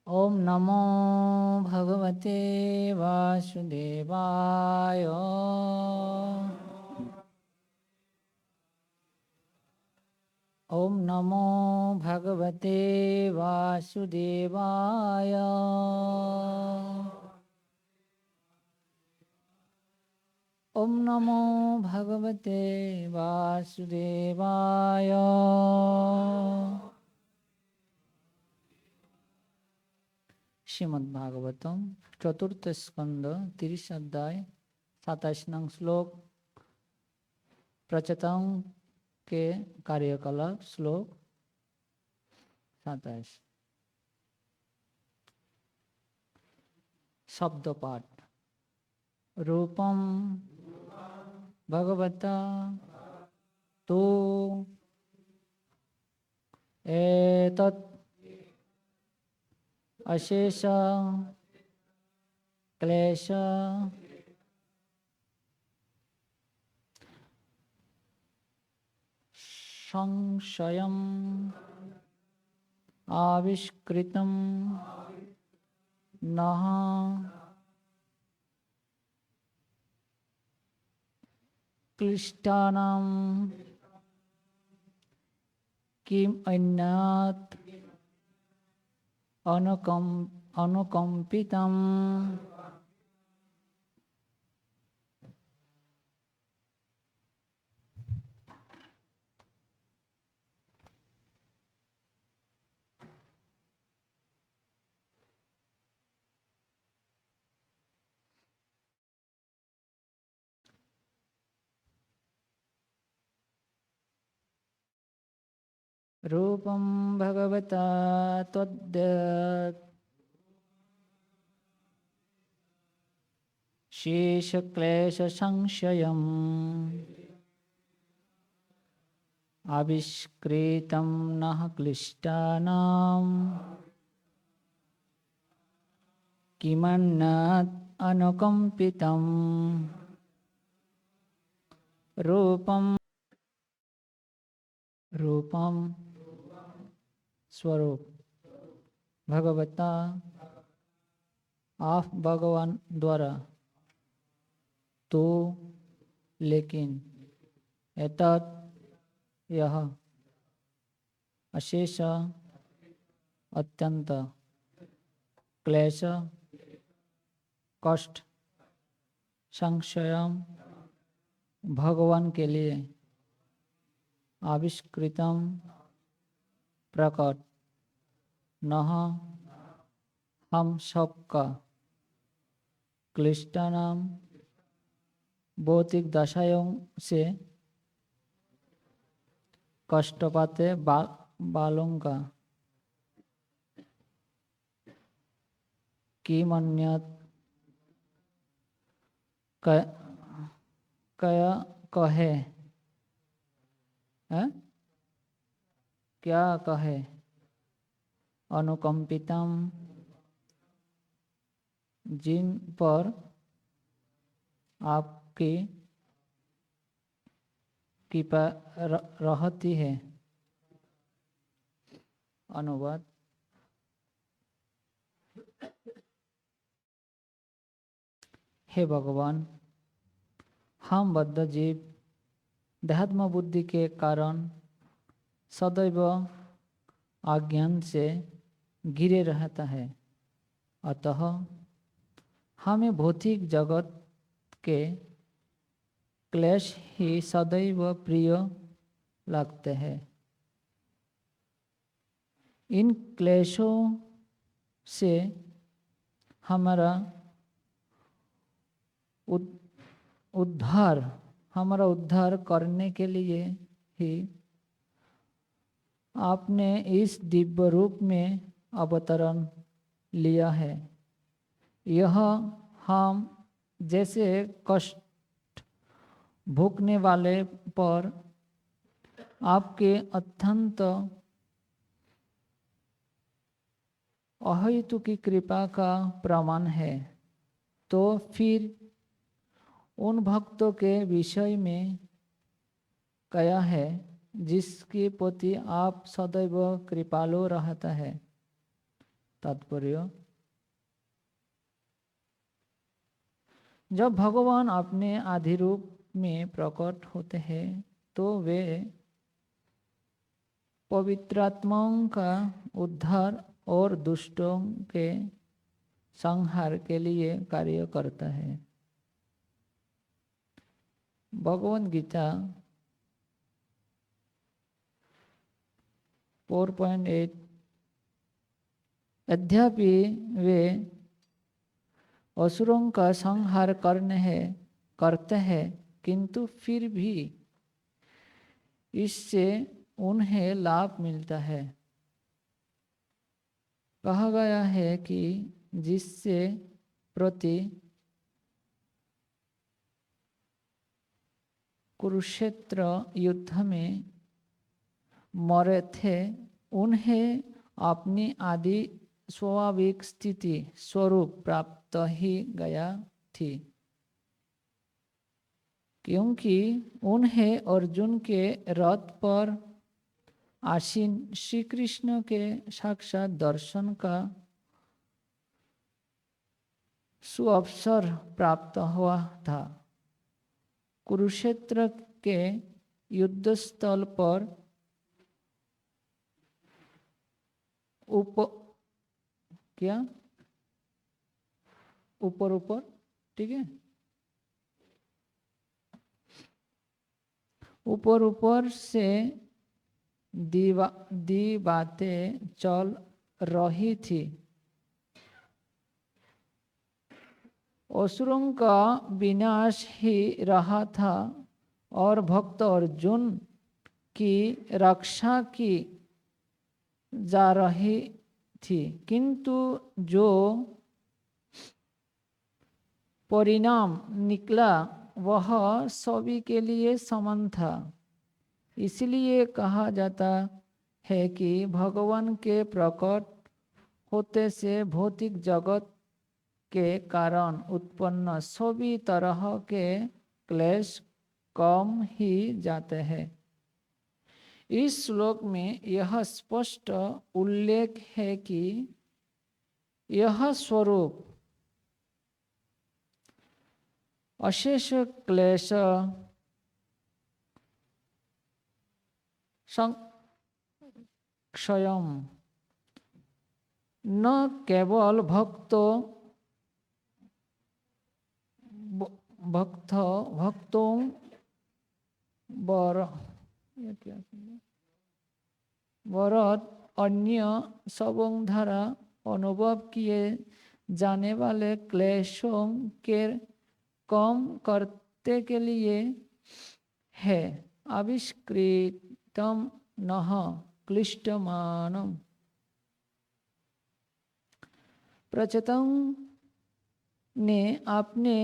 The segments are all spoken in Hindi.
ओम नमो भगवते वासुदेवाय। ओम नमो भगवते वासुदेवाय। ओम नमो भगवते वासुदेवाय। श्रीमद्भागवतम चतुर्थ स्कंद 30 अध्याय 27 नंग श्लोक प्रचतंग के कार्यकलाप श्लोक 27 शब्द पाठ। रूपम भगवता तो एतत् अशेष क्लेश संशयम् आविष्कृतं नः क्लिष्टानां किम् अन्यात् अनुकंपितम्। रूपं भगवता त्वद् शेषक्लेशसंशयम् आविष्कृतं नः क्लिष्टानां किमन्यात् अनुकंपितम्। रूपम स्वरूप भगवता आप भगवान द्वारा तो लेकिन एतत् यह अशेष अत्यंत क्लेश कष्ट संशयम भगवान के लिए आविष्कृतम प्रकट नह हम सबका क्लिष्टानाम भौतिक दशाओं से कष्ट पाते बालों का किमन्यत् कया कहे है? क्या कहे अनुकंपितम जिन पर आपकी कृपा रहती है। अनुवाद। हे भगवान, हम बद्ध जीव देहात्म बुद्धि के कारण सदैव अज्ञान से घिरे रहता है। अतः हमें भौतिक जगत के क्लेश ही सदैव प्रिय लगते हैं। इन क्लेशों से हमारा उद्धार करने के लिए ही आपने इस दिव्य रूप में अवतरण लिया है। यह हम जैसे कष्ट भोगने वाले पर आपके अत्यंत अहेतु की कृपा का प्रमाण है। तो फिर उन भक्तों के विषय में क्या है जिसके प्रति आप सदैव कृपालु रहता है तात्पर्य, जब भगवान अपने आदि रूप में प्रकट होते हैं तो वे पवित्रात्माओं का उद्धार और दुष्टों के संहार के लिए कार्य करता है। भगवद गीता 4.8। यद्यपि वे असुरों का संहार करते हैं, किंतु फिर भी इससे उन्हें लाभ मिलता है। कहा गया है कि जिससे प्रति कुरुक्षेत्र युद्ध में मरे थे, उन्हें अपनी आदि स्वाभाविक स्थिति स्वरूप प्राप्त ही गया थी, क्योंकि उन्हें अर्जुन के रथ पर आसीन श्री कृष्ण के साक्षात दर्शन का सुअवसर प्राप्त हुआ था। कुरुक्षेत्र के युद्ध स्थल पर ऊपर ठीक है, ऊपर से बातें चल रही थी। असुरों का विनाश ही रहा था और भक्त अर्जुन की रक्षा की जा रही थी, किंतु जो परिणाम निकला वह सभी के लिए समान था। इसलिए कहा जाता है कि भगवान के प्रकट होते से भौतिक जगत के कारण उत्पन्न सभी तरह के क्लेश कम ही जाते हैं। इस श्लोक में यह स्पष्ट उल्लेख है कि यह स्वरूप अशेष क्लेश क्षयम न केवल भक्तों वरद अन्य सबों द्वारा अनुभव किए जाने वाले क्लेशों के कम करते के लिए है। आविष्कृतम नः क्लिष्टमानम। प्रचेतन ने अपने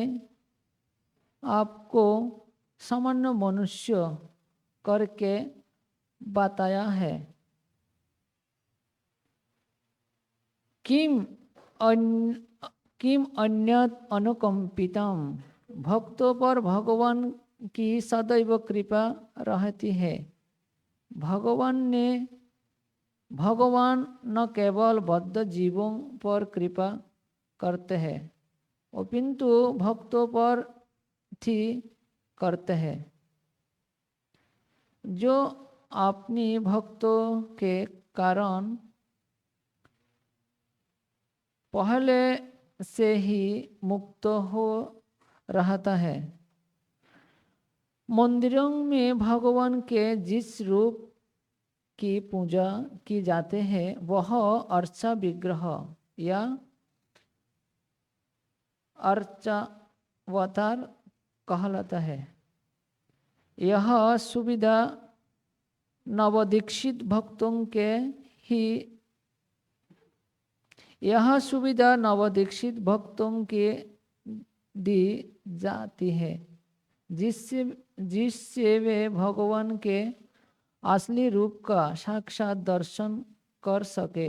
आपको सामान्य मनुष्य करके बताया है। किम अन्यत् अनुकंपितम। भक्तों पर भगवान की सदैव कृपा रहती है। भगवान न केवल बद्ध जीवों पर कृपा करते हैं, अपितु भक्तों पर भी करते हैं, जो अपनी भक्तों के कारण पहले से ही मुक्त हो रहता है। मंदिरों में भगवान के जिस रूप की पूजा की जाते हैं वह अर्चा विग्रह या अर्चावतार कहलाता है। यह सुविधा नवदीक्षित भक्तों के दी जाती है, जिससे वे भगवान के असली रूप का साक्षात दर्शन कर सके,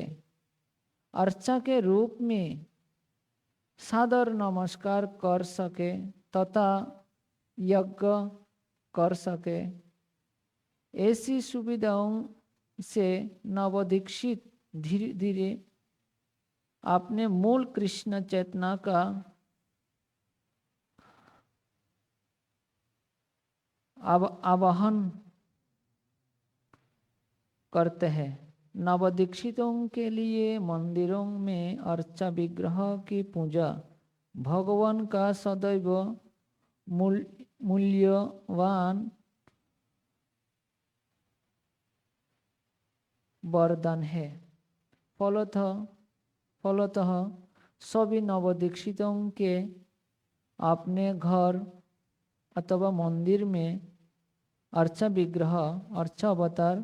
अर्चा के रूप में सादर नमस्कार कर सके तथा यज्ञ कर सके। ऐसी सुविधाओं से नवदीक्षित धीरे धीरे अपने मूल कृष्ण चेतना का आवाहन करते हैं। नवदीक्षितों के लिए मंदिरों में अर्चा विग्रह की पूजा भगवान का सदैव मूल्यवान वरदान है। फलतः सभी नवदीक्षितों के अपने घर अथवा मंदिर में अर्चा विग्रह, अर्चा अवतार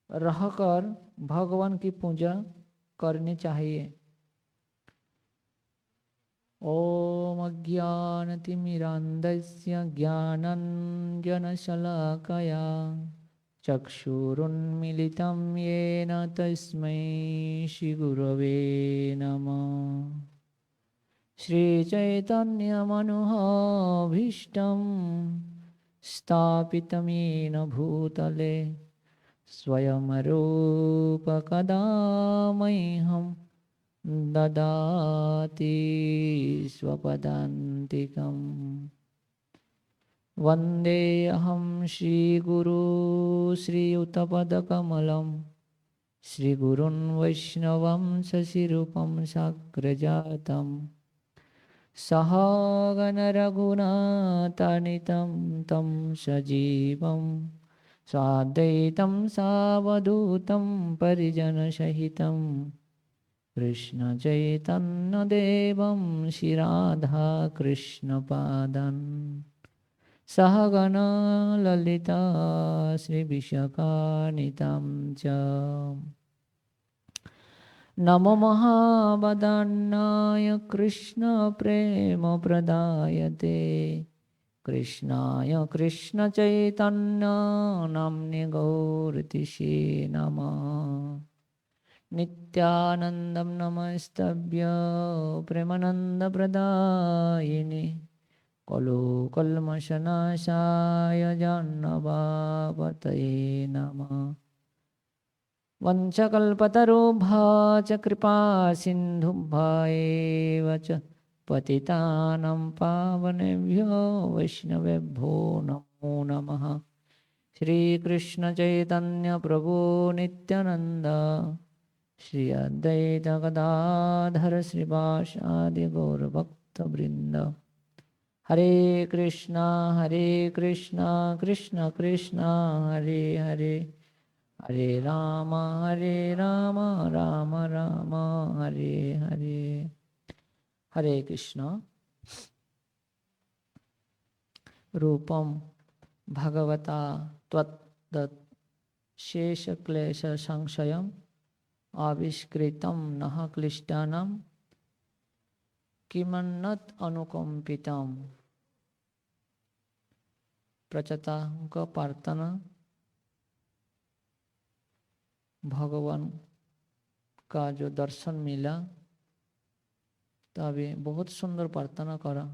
रहकर भगवान की पूजा करनी चाहिए। ओम अज्ञानतिमिरान्धस्य ज्ञानाञ्जनशलाकया चक्षुरुन्मीलितं येन तस्मै श्रीगुरवे नमः। श्रीचैतन्यमनोभीष्टं स्थापितं येन भूतले स्वयं रूप कदा मह्यं ददाति स्वपदान्तिकम्। वन्देऽहं श्रीगुरू श्रीयुतपदकमलं श्रीगुरुन् वैष्णवं शशिरूपं साग्रजातं सहगणरघुनाथान्वितं तं सजीवं साद्वैतं सावधूतं परिजनसहितं कृष्णचैतन्यदेवं श्रीराधाकृष्णपादान् सहगणा ललिता श्रीविशाखान्वितं च। नमो महावदन्नाय कृष्णप्रेमप्रदायते कृष्णाय कृष्णचैतन्य नाम्ने गौरतिसे नमः। नित्यानन्दं नमस्तभ्य प्रेमानन्दप्रदायिने कलुकल्मषनाशाय जाह्नवापतये नमः। वंशकल्पतरुभ्यश्च कृपासिन्धुभ्येव च पतितानां पावनेभ्यो वैष्णवेभ्यो नमो नमः। श्रीकृष्णचैतन्य प्रभु नित्यानन्द श्री अद्वैत गदाधर श्रीवासादि गौरभक्तवृन्द। हरे कृष्णा कृष्ण कृष्ण हरे हरे, हरे राम राम राम हरे हरे। हरे कृष्ण। रूपम भगवता त्वत् शेष क्लेश संशयम आविष्कृतम नः क्लिष्टानां किमन्नत अनुकंपितम। प्रचता का प्रार्थना भगवान का जो दर्शन मिला तभी बहुत सुंदर प्रार्थना करा।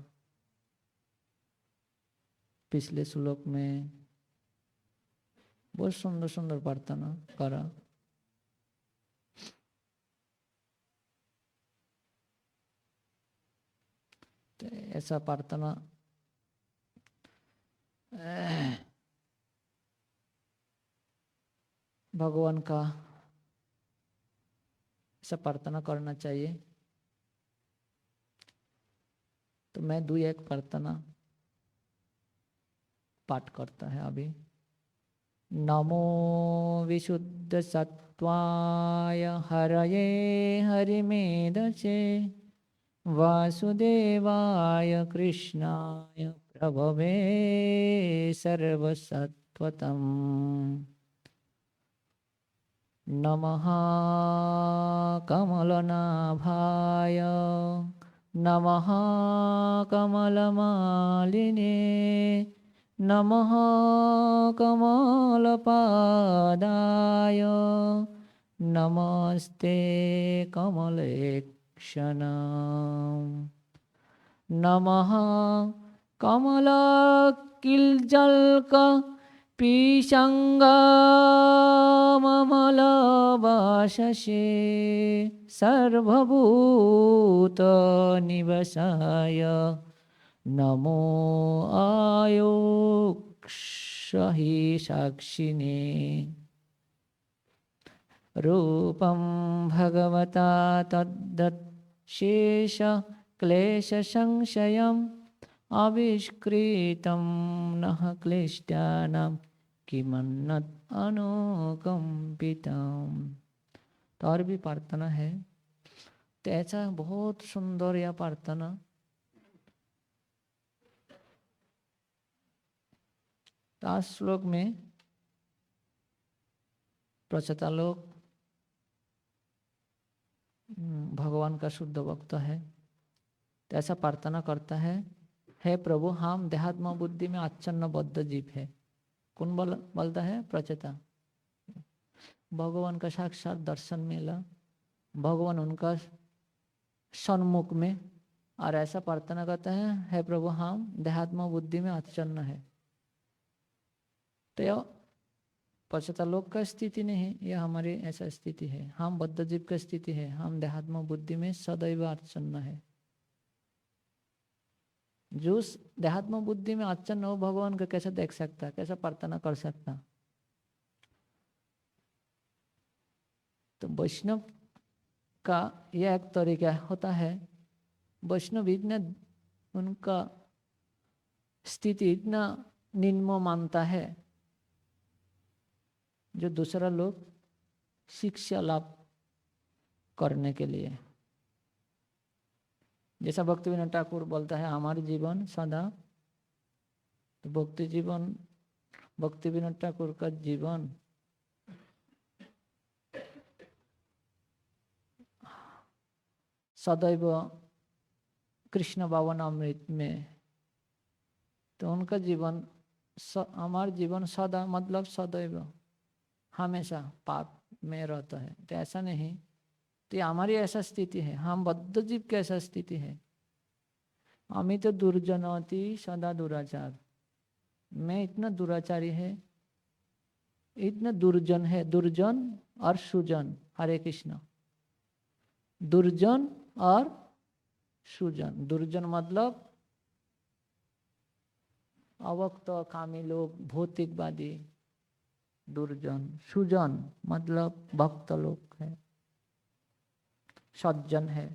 पिछले श्लोक में बहुत सुंदर सुंदर प्रार्थना करा। तो ऐसा प्रार्थना भगवान का ऐसा प्रार्थना करना चाहिए। तो मैं एक प्रार्थना पाठ करता है अभी। नमो विशुद्ध सत्वाय हरये हरिमेधसे वासुदेवाय कृष्णाय प्रभवे सर्वसत्वतम्। नमः कमलनाभाय नमः कमलमालिने नमः कमलपादाय नमस्ते कमलेक्षणम्। नमः कमलकिल्जल्क पीशाङ्गममलवाससे सर्वभूतनिवसाय नमो आयोक्षहि साक्षिणे रूपं भगवता तद्दत् क्लेशसंशयम् आविष्कृतं नः क्लिष्टानां किमन्नत् अनुकंपितम्। तो और भी प्रार्थना है। तो ऐसा बहुत सुंदर यह प्रार्थना आज श्लोक में प्रचेता लोग भगवान का शुद्ध भक्त है, तो ऐसा प्रार्थना करता है, हे प्रभु हम देहात्म बुद्धि में आच्छन्न बद्ध जीव है। कौन बोलता है? प्रचेता। भगवान का साक्षात दर्शन मिला, भगवान उनका सन्मुख में, और ऐसा प्रार्थना करता है, हे प्रभु हम देहात्म बुद्धि में आच्छन्न है। तो यह पश्चाता लोक का स्थिति नहीं है, यह हमारी ऐसा स्थिति है। हम बद्ध जीव का स्थिति है, हम देहात्म बुद्धि में सदैव आच्छन्न है। जो देहात्म बुद्धि में आच्छन्न हो, भगवान को कैसे देख सकता, कैसे प्रार्थना कर सकता? तो वैष्णव का यह एक तरीका होता है। वैष्णव इतना उनका स्थिति इतना निम्न मानता है जो दूसरा लोग शिक्षा लाभ करने के लिए, जैसा भक्तिविनोद ठाकुर बोलता है हमारे जीवन सदा, तो भक्तिविनोद ठाकुर का जीवन सदैव कृष्ण भावन अमृत में, तो उनका जीवन हमारा जीवन सदा मतलब सदैव हमेशा पाप में रहता है। तो ऐसा नहीं, तो हमारी ऐसा स्थिति है, हम बद्ध जीव की ऐसा स्थिति है। अमी तो दुर्जनोति सदा दुराचार, मैं इतना दुराचारी है, इतना दुर्जन है, दुर्जन और सुजन। हरे कृष्ण। दुर्जन और सुजन। दुर्जन मतलब अवक्त कामी लोग, भौतिकवादी दुर्जन। सुजन मतलब भक्त लोग है, सज्जन है,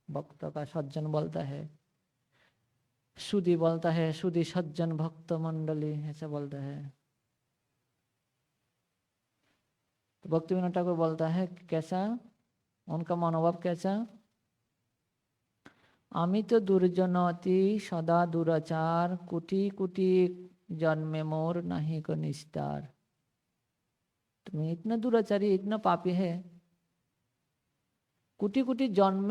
भक्त का सज्जन बोलता है। सुधी बोलता है, सुधी सज्जन भक्त मंडली ऐसा बोलता है। तो भक्तिविनोद ठाकुर बोलता है कैसा उनका मनोभाव कैसा? आमी तो दुर्जनति सदा दुराचार, कुटी कुटी जन्मे मोर नहीं को निस्तार। तो मैं इतना दुराचारी, इतना पापी है, कुटी कुटी जन्म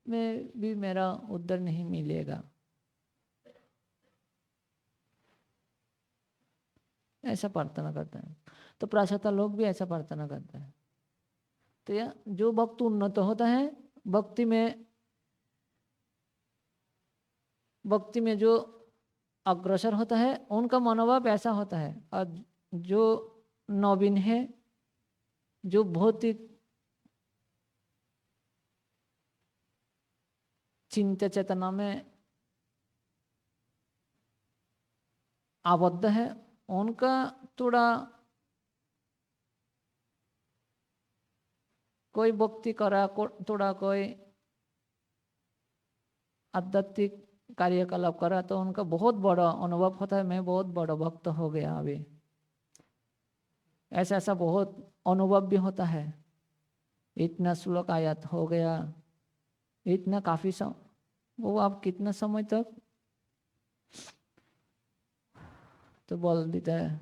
में भी मेरा उद्धार नहीं मिलेगा, ऐसा प्रार्थना करता है। तो प्राचीन लोग भी ऐसा प्रार्थना करता है। तो यह जो भक्त उन्नत होता है, भक्ति में जो अग्रसर होता है, उनका मनोभाव ऐसा होता है। और जो नवीन है, जो भौतिक चिंता चेतना में आबद्ध है, उनका थोड़ा कोई भक्ति करा, थोड़ा कोई आध्यात्मिक कार्यकलाप करा, तो उनका बहुत बड़ा अनुभव होता है, मैं बहुत बड़ा भक्त हो गया अभी। ऐसा बहुत अनुभव भी होता है। इतना श्लोक आयत हो गया, इतना काफी वो आप कितना समय तक तो बोल देता है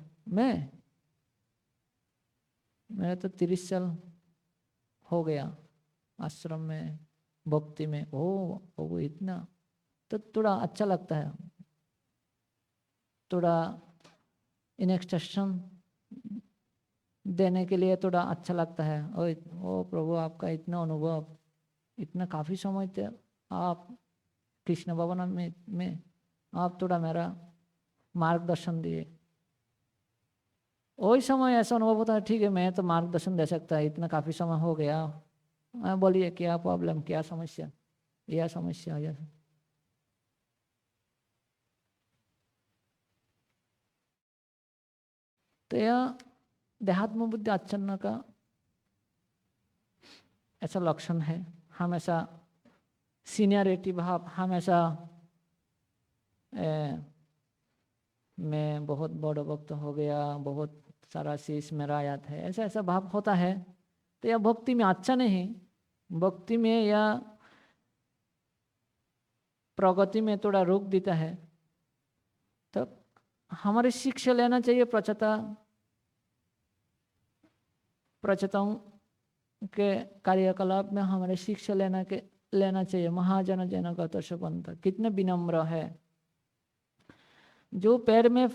मेरा तो 30 साल हो गया आश्रम में, भक्ति में। वो इतना तो थोड़ा अच्छा लगता है, थोड़ा इंस्ट्रक्शन देने के लिए थोड़ा अच्छा लगता है। ओ प्रभु आपका इतना अनुभव, इतना काफ़ी समय तक आप कृष्ण भवन में आप थोड़ा मेरा मार्गदर्शन दिए। वही समय ऐसा अनुभव होता है, ठीक है मैं तो मार्गदर्शन दे सकता है, इतना काफ़ी समय हो गया, बोलिए क्या प्रॉब्लम, क्या समस्या, यह समस्या यह। तो यह देहात्म बुद्धि आच्छन्न का ऐसा लक्षण है। हमेशा सीनियरिटी भाव, हमेशा मैं बहुत बड़ा भक्त हो गया, बहुत सारा शीश मेरा याद है, ऐसा ऐसा भाव होता है। तो यह भक्ति में अच्छा नहीं, भक्ति में या प्रगति में थोड़ा रोक देता है। तो हमारी शिक्षा लेना चाहिए प्रचताओं के कार्यकलाप में, हमारे शिक्षा लेना चाहिए। महाजन जन गतश पंथ कितने विनम्र है। जो पैर में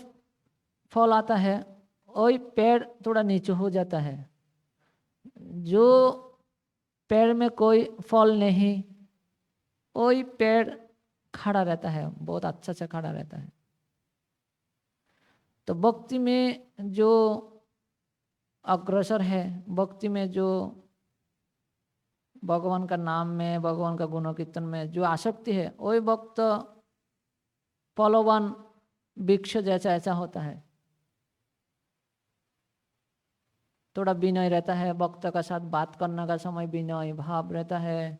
फल आता है वही पैर थोड़ा नीचे हो जाता है, जो पैर में कोई फल नहीं वही पैर खड़ा रहता है, बहुत अच्छा से खड़ा रहता है। तो भक्ति में जो अग्रसर है, भक्ति में जो भगवान का नाम में, भगवान का गुण कीर्तन में जो आसक्ति है, वही भक्त फलवान वृक्ष जैसा ऐसा होता है। थोड़ा विनय रहता है, भक्त का साथ बात करने का समय विनय भाव रहता है,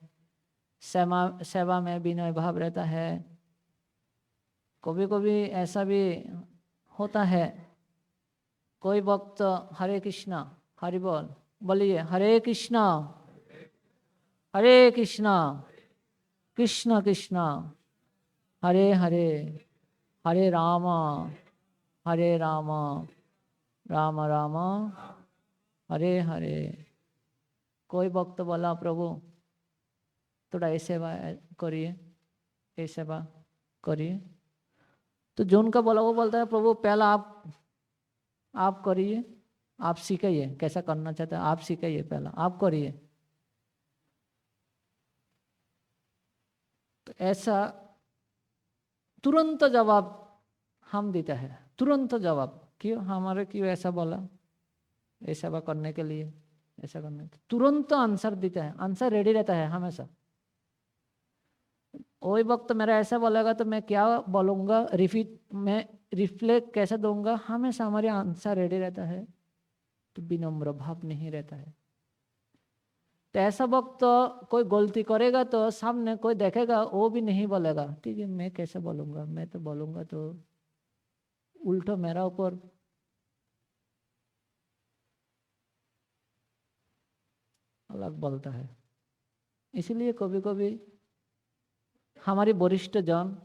सेवा में विनय भाव रहता है। कभी कभी ऐसा भी होता है, कोई भक्त हरे कृष्णा हरि बोल, बोलिए हरे कृष्णा कृष्ण कृष्ण हरे हरे, हरे राम राम राम हरे हरे। कोई भक्त बोला प्रभु थोड़ा ये सेवा करिए, ये सेवा करिए, तो जो उनका बोला वो बोलता है प्रभु पहला आप करिए, आप सीखिए कैसा करना चाहते हैं, आप सीखिए, पहला आप करिए। तो ऐसा तुरंत जवाब हम देता है, तुरंत जवाब, क्यों हमारे क्यों ऐसा बोला, ये सेवा करने के लिए, ऐसा करने तुरंत आंसर देता है, आंसर रेडी रहता है हमेशा। वही वक्त मेरा ऐसा बोलेगा तो मैं क्या बोलूँगा, मैं रिफ्लेक्ट कैसे दूंगा, हमेशा हमारे आंसर रेडी रहता है। तो विनम्र भाव नहीं रहता है। तो ऐसा वक्त तो कोई गलती करेगा तो सामने कोई देखेगा वो भी नहीं बोलेगा, ठीक है मैं कैसे बोलूँगा, मैं तो बोलूँगा तो उल्टा मेरा ऊपर अलग बोलता है। इसलिए कभी कभी हमारे वरिष्ठ जन,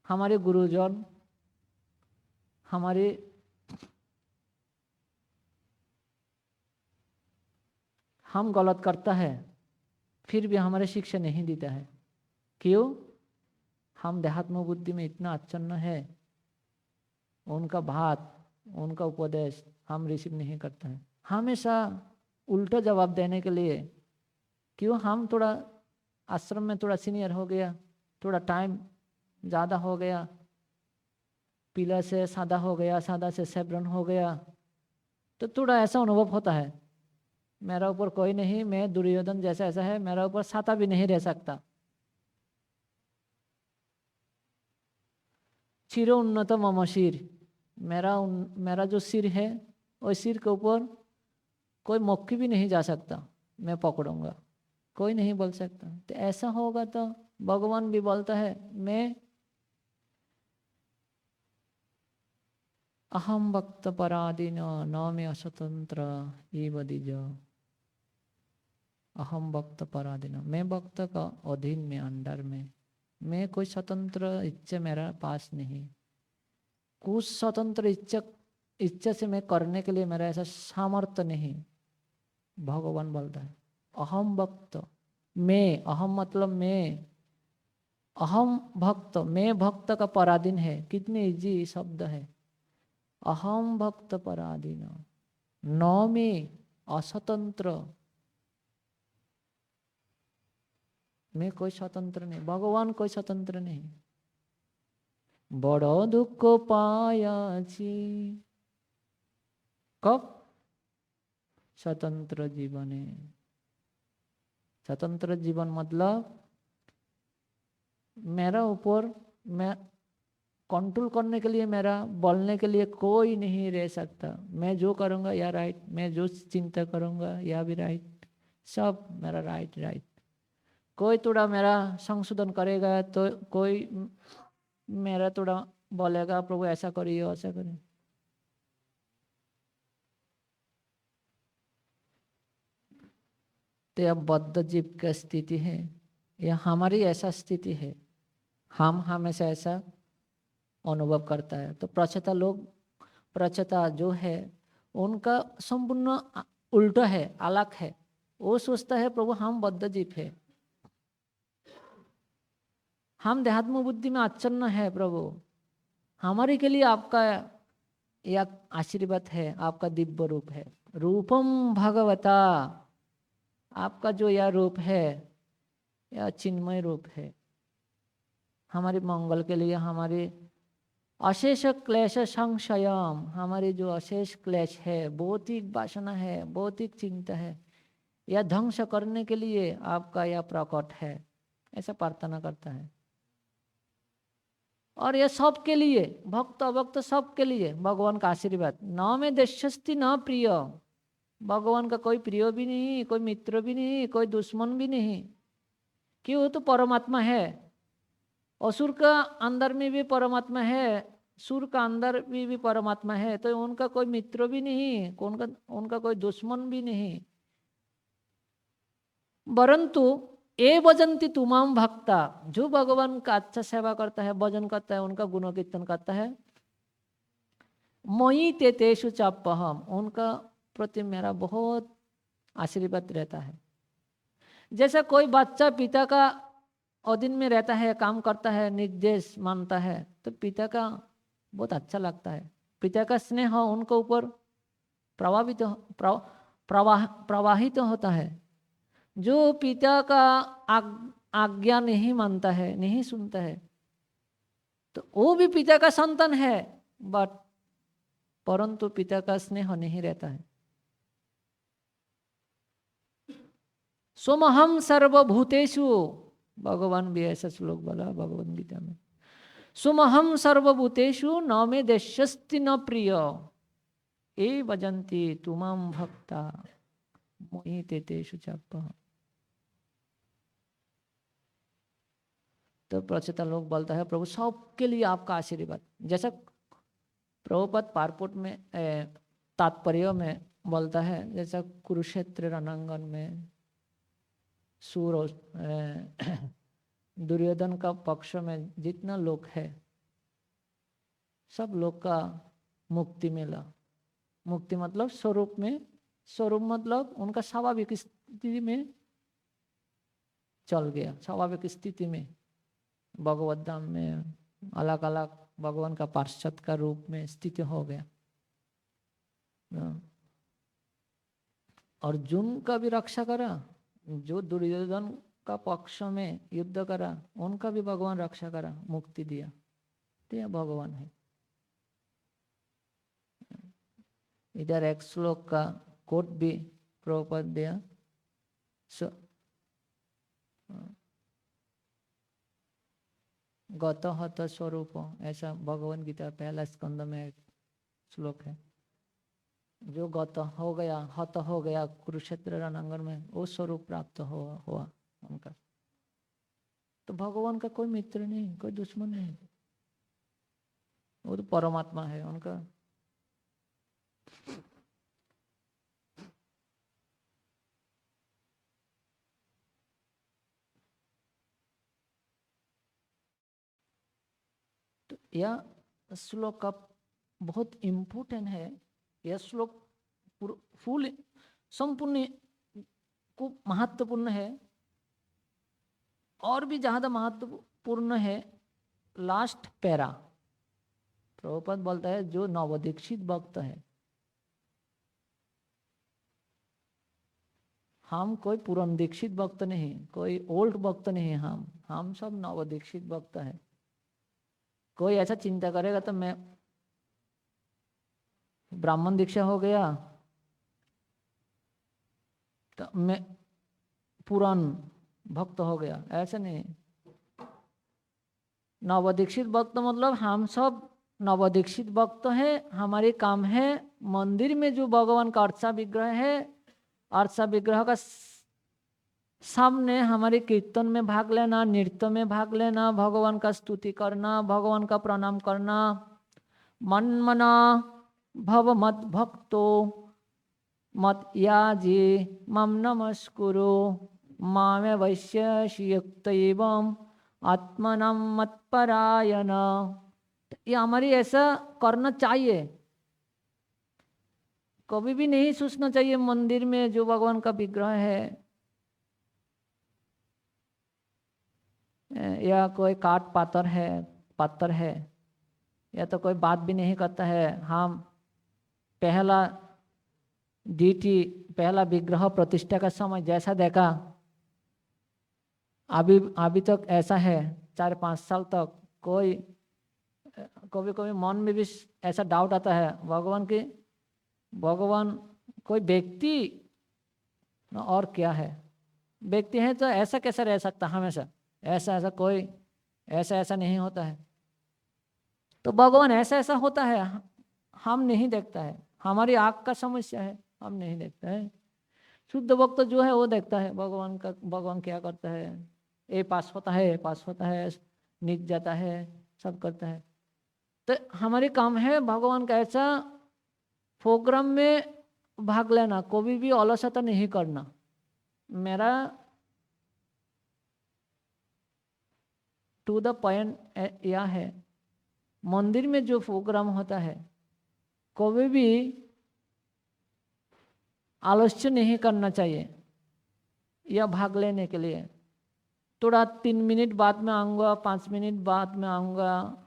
हमारे गुरुजन, हमारे हम गलत करता है फिर भी हमारे शिक्षा नहीं देता है, क्यों, हम देहात्म बुद्धि में इतना आच्छन्न है, उनका बात उनका उपदेश हम रिसीव नहीं करता है। हमेशा उल्टा जवाब देने के लिए, क्यों, हम थोड़ा आश्रम में थोड़ा सीनियर हो गया, थोड़ा टाइम ज़्यादा हो गया, पीला से सादा हो गया, सादा से सैब्रन हो गया, तो थोड़ा ऐसा अनुभव होता है मेरा ऊपर कोई नहीं, मैं दुर्योधन जैसा ऐसा है, मेरा ऊपर साता भी नहीं रह सकता। चिर उन्नत मम सिर, मेरा जो सिर है उस सिर के ऊपर कोई मक्खी भी नहीं जा सकता, मैं पकड़ूंगा, कोई नहीं बोल सकता। तो ऐसा होगा तो भगवान भी बोलता है मैं अहम भक्त पराधीन न में अस्वतंत्र ये बदीज, अहम भक्त पराधीन, मैं भक्त का अधीन में, अंडर में, मैं कोई स्वतंत्र इच्छा मेरा पास नहीं, कुछ स्वतंत्र इच्छा से मैं करने के लिए मेरा ऐसा सामर्थ्य नहीं। भगवान बोलता है अहम भक्त, मैं, अहम मतलब मैं, अहम भक्त, मैं भक्त का पराधीन है, कितने इजी शब्द है, अहम भक्त पराधीन न में अस्वतंत्र, मैं कोई स्वतंत्र नहीं, भगवान कोई स्वतंत्र नहीं। बड़ दुख पायाछि कब? स्वतंत्र जीवन है। स्वतंत्र जीवन मतलब मेरा ऊपर मैं कंट्रोल करने के लिए, मेरा बोलने के लिए कोई नहीं रह सकता। मैं जो करूँगा या राइट, मैं जो चिंता करूँगा या भी राइट, सब मेरा राइट राइट। कोई थोड़ा मेरा संशोधन करेगा तो कोई मेरा थोड़ा बोलेगा प्रभु ऐसा करिए ऐसा करिए। तो यह बद्ध जीव की स्थिति है, यह हमारी ऐसा स्थिति है, हम हमेशा ऐसा अनुभव करता है। तो प्रचेता लोग, प्रचेता जो है उनका संपूर्ण उल्टा है, अलग है। वो सोचता है प्रभु हम बद्ध जीव है, हम देहात्म बुद्धि में आच्छन्न है प्रभु, हमारे के लिए आपका यह आशीर्वाद है, आपका दिव्य रूप है। रूपम भगवता, आपका जो यह रूप है यह चिन्मय रूप है, हमारे मंगल के लिए, हमारे अशेष क्लेश संशयम, हमारे जो अशेष क्लेश है, भौतिक वासना है, भौतिक चिंता है, यह ध्वंस करने के लिए आपका यह प्रकट है, ऐसा प्रार्थना करता है। और यह सबके लिए, भक्त अभक्त सबके लिए भगवान का आशीर्वाद। न में देशस्ति न प्रिय, भगवान का कोई प्रिय भी नहीं, कोई मित्र भी नहीं, कोई दुश्मन भी नहीं, क्यों? वो तो परमात्मा है। असुर का अंदर में भी परमात्मा है, सुर का अंदर भी परमात्मा है, तो उनका कोई मित्र भी नहीं, उनका कोई दुश्मन भी नहीं। परंतु ए भजंती तुमाम भक्ता, जो भगवान का अच्छा सेवा करता है, भजन करता है, उनका गुण कीर्तन करता है, मयि ते तेषु चाप्यहम, उनका प्रति मेरा बहुत आशीर्वाद रहता है। जैसा कोई बच्चा पिता का अधीन में रहता है, काम करता है, निर्देश मानता है, तो पिता का बहुत अच्छा लगता है, पिता का स्नेह उनके ऊपर प्रवाहित होता है। जो पिता का आज्ञा नहीं मानता है, नहीं सुनता है, तो वो भी पिता का संतान है, बट परंतु पिता का स्नेह नहीं रहता है। सोमहम सर्वभूतेषु, भगवान भी ऐसा श्लोक बोला भगवद गीता में, सोमहम सर्वभूतेषु न मे देशस्ति न प्रिय, ए भजन्ति तुमाम भक्ता मोहि ते तेषु चाप्यहम्। तो प्रचेता लोग बोलता है प्रभु सबके लिए आपका आशीर्वाद। जैसा प्रभुपद पारपुट में तात्पर्य में बोलता है, जैसा कुरुक्षेत्र रणांगन में सूर दुर्योधन का पक्ष में जितना लोग है, सब लोग का मुक्ति मिला। मुक्ति मतलब स्वरूप में, स्वरूप मतलब उनका स्वाभाविक स्थिति में चल गया, स्वाभाविक स्थिति में भगवत धाम में अलग अलग भगवान का पार्षद का रूप में स्थिति हो गया। अर्जुन का भी रक्षा करा, जो दुर्योधन का पक्ष में युद्ध करा उनका भी भगवान रक्षा करा, मुक्ति दिया। तो यह भगवान है। इधर एक श्लोक का कोट भी प्रभुपद दिया, गत हत स्वरूप, ऐसा भगवन गीता पहला स्कंद में एक श्लोक है। जो गत हो गया, हत हो गया कुरुक्षेत्र रणांगन में, वो स्वरूप प्राप्त हुआ उनका। तो भगवान का कोई मित्र नहीं, कोई दुश्मन नहीं, वो तो परमात्मा है उनका। तो यह श्लोक का बहुत इम्पोर्टेंट है। यह श्लोक फुल संपूर्ण को महत्वपूर्ण है, और भी ज्यादा महत्वपूर्ण है लास्ट पैरा। प्रभुपद बोलता है जो नवदीक्षित भक्त है, हम कोई पुरान दीक्षित भक्त नहीं, कोई ओल्ड भक्त नहीं, हम सब नवदीक्षित भक्त है। कोई ऐसा चिंता करेगा तो मैं ब्राह्मण दीक्षा हो गया तो मैं पुरान भक्त हो गया, ऐसा नहीं। नवदीक्षित भक्त मतलब हम सब नवदीक्षित भक्त हैं। हमारे काम है मंदिर में जो भगवान का अर्चा विग्रह है, अर्चा विग्रह का सामने हमारे कीर्तन में भाग लेना, नृत्य में भाग लेना, भगवान का स्तुति करना, भगवान का प्रणाम करना। मन मना भव मत भक्तो मत याजी मम नमस्कुरु मामे वैश्य युक्त एवं आत्मनम मत परायण। ये हमारी ऐसा करना चाहिए। कभी भी नहीं सोचना चाहिए मंदिर में जो भगवान का विग्रह है या कोई काट पत्थर है या तो कोई बात भी नहीं करता है। हम पहला डीटी पहला विग्रह प्रतिष्ठा का समय जैसा देखा अभी तक ऐसा है। 4-5 साल तक कोई कभी कभी मन में भी ऐसा डाउट आता है भगवान कोई व्यक्ति और क्या है। व्यक्ति है तो ऐसा कैसा रह सकता हमेशा, ऐसा कोई ऐसा नहीं होता है। तो भगवान ऐसा होता है हम नहीं देखता है, हमारी आँख का समस्या है, हम नहीं देखता है। शुद्ध भक्त जो है वो देखता है भगवान क्या करता है। ए पास होता है नीच जाता है, सब करता है। तो हमारे काम है भगवान का ऐसा प्रोग्राम में भाग लेना, कभी भी अलसता नहीं करना। मेरा टू द पॉइंट यह है, मंदिर में जो प्रोग्राम होता है कभी भी आलस्य नहीं करना चाहिए या भाग लेने के लिए। थोड़ा 3 मिनट बाद में आऊँगा, 5 मिनट बाद में आऊँगा,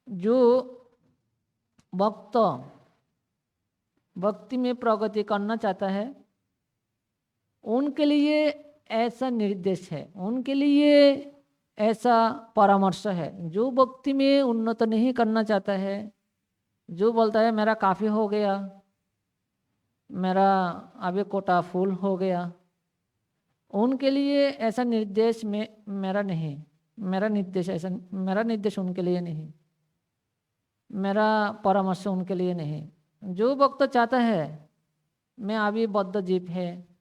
जो भक्ति में प्रगति करना चाहता है उनके लिए ऐसा निर्देश है, उनके लिए ऐसा परामर्श है। जो भक्ति में उन्नत नहीं करना चाहता है, जो बोलता है मेरा काफ़ी हो गया, मेरा अभी कोटा फुल हो गया, उनके लिए ऐसा निर्देश में मेरा निर्देश उनके लिए नहीं, मेरा परामर्श उनके लिए नहीं। जो भक्त चाहता है मैं अभी बद्ध जीव है,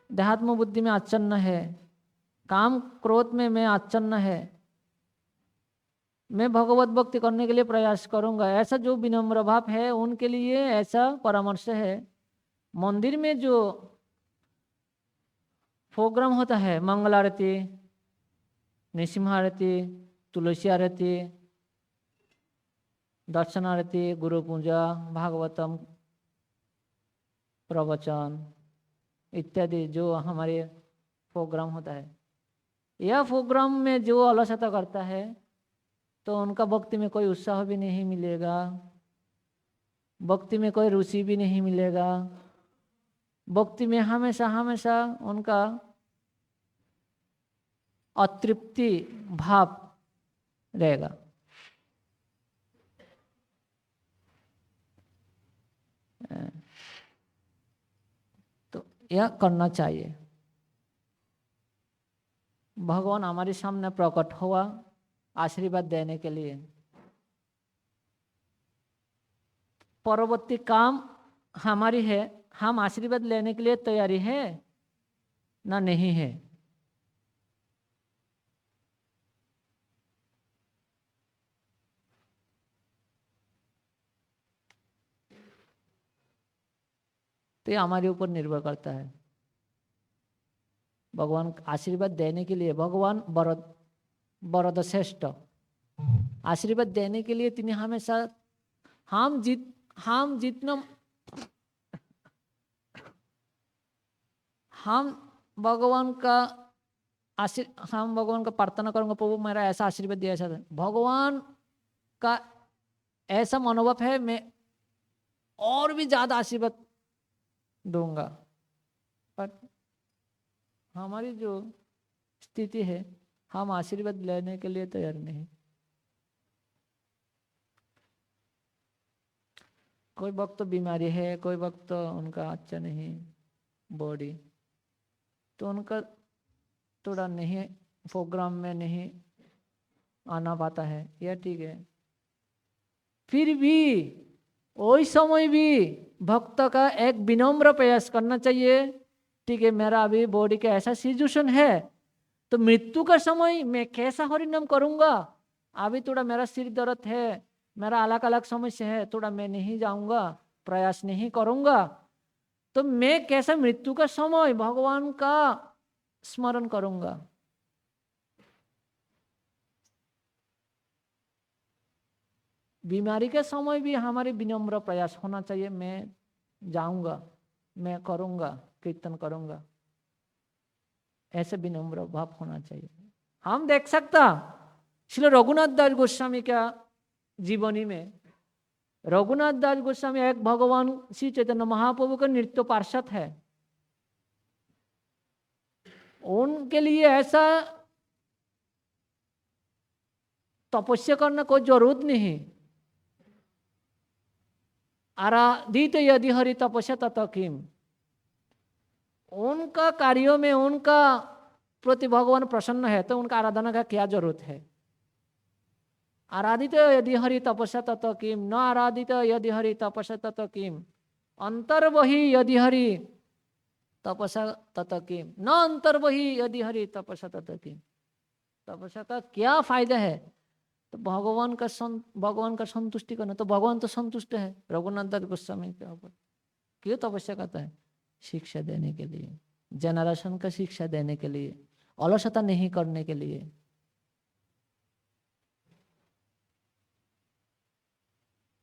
देहात्म बुद्धि में आच्छन्न है, काम क्रोध में मैं आच्छन्न है, मैं भगवत भक्ति करने के लिए प्रयास करूंगा, ऐसा जो विनम्र भाव है उनके लिए ऐसा परामर्श है। मंदिर में जो प्रोग्राम होता है मंगल आरती, नृसिंह आरती, तुलसी आरती, दर्शन आरती, गुरु पूजा, भागवतम प्रवचन इत्यादि जो हमारे प्रोग्राम होता है, यह प्रोग्राम में जो अलसता करता है तो उनका भक्ति में कोई उत्साह भी नहीं मिलेगा, भक्ति में कोई रुचि भी नहीं मिलेगा, भक्ति में हमेशा उनका अतृप्ति भाव रहेगा। तो यह करना चाहिए। भगवान हमारे सामने प्रकट हुआ आशीर्वाद देने के लिए। परवर्ती काम हमारी है, हम आशीर्वाद लेने के लिए तैयारी है ना नहीं है। तो ये हमारे ऊपर निर्भर करता है। भगवान आशीर्वाद देने के लिए भगवान वरद श्रेष्ठ आशीर्वाद देने के लिए তিনি हमेशा हम जितना हम भगवान का प्रार्थना करूंगा प्रभु मेरा ऐसा आशीर्वाद दिया, ऐसा भगवान का ऐसा मनोभाव है मैं और भी ज्यादा आशीर्वाद दूंगा। पर हमारी जो स्थिति है हम आशीर्वाद लेने के लिए तैयार नहीं। कोई वक्त तो बीमारी है, कोई वक्त तो उनका अच्छा नहीं बॉडी, तो उनका थोड़ा नहीं प्रोग्राम में नहीं आना पाता है, यह ठीक है। फिर भी वही समय भी भक्त का एक विनम्र प्रयास करना चाहिए। ठीक है, मेरा अभी बॉडी का ऐसा सिचुएशन है, तो मृत्यु का समय मैं कैसा हरिनाम करूंगा। अभी थोड़ा मेरा सिर दर्द है, मेरा अलग अलग समस्या है, थोड़ा मैं नहीं जाऊंगा, प्रयास नहीं करूंगा, तो मैं कैसा मृत्यु का समय भगवान का स्मरण करूंगा। बीमारी के समय भी हमारे विनम्र प्रयास होना चाहिए, मैं जाऊंगा, मैं करूंगा, कीर्तन करूंगा, ऐसे विनम्र भाव होना चाहिए। हम देख सकता श्री रघुनाथ दास गोस्वामी का जीवनी में, रघुनाथ दास गोस्वामी एक भगवान श्री चैतन्य महाप्रभु का नृत्य पार्षद है। उनके लिए ऐसा तपस्या करना कोई जरूरत नहीं। आराधित यदि हरि तपस्या तत किम, उनका कार्यों में उनका प्रति भगवान प्रसन्न है, तो उनका आराधना का क्या जरूरत है। आराधित यदि हरि तपस्या तत किम, न आराधित यदि हरि तपस्या तत किम, अंतर्बहि यदि हरि तपस्या तत किम, न अंतर्बहि यदि हरि तपस्या तत किम। तपस्या का क्या फायदा है। तो भगवान का संतुष्टि करना, तो भगवान तो संतुष्ट है रघुनाथ दास गोस्वामी के ऊपर। क्यों तपस्या करता है? शिक्षा देने के लिए, जनरेशन का शिक्षा देने के लिए, अलसता नहीं करने के लिए।